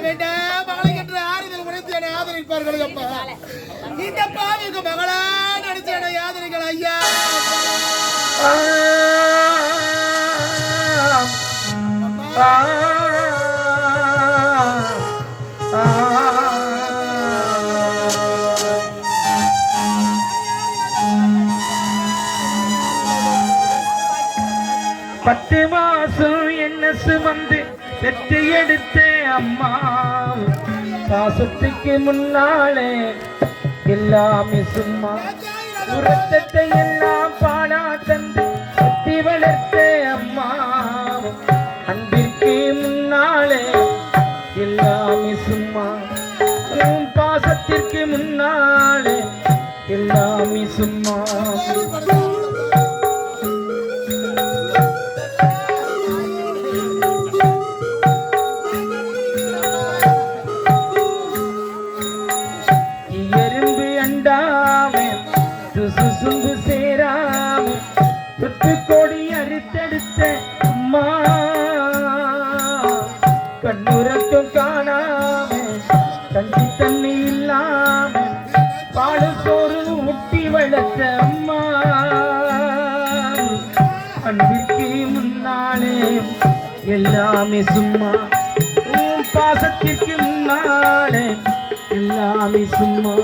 வேண்டாம் மகளை என்று ஆறுதல் உரைத்து என்னை ஆதரிப்பார்கள் அப்பா. இந்த பாவிக்கு மகளா நடிச்சு என்னை ஆதரிகள் ஐயா. பத்து மாசம் என்ன சுமந்து பெற்று எடுத்த அம்மா பாசத்துக்கு முன்னாலே எல்லாமே சும்மா உரத்தத்தை எல்லாம் பாடா தந்து கட்டி வளர்த்த அம்மா அன்பிற்கு முன்னாலே எல்லாமே சும்மா பாசத்திற்கு முன்னாலே எல்லாமே சும்மா சுசும்பு சேராம சுத்து கோடி அறுத்தெடுத்த அம்மா கண்ணுறக்கம் காணாம கஞ்சி தண்ணி இல்லாம பாடு சோறு முட்டி வளர்த்த அம்மா அன்பிற்கு முன்னாலே எல்லாமே சும்மா பாசத்திற்கு முன்னாலே எல்லாமே சும்மா.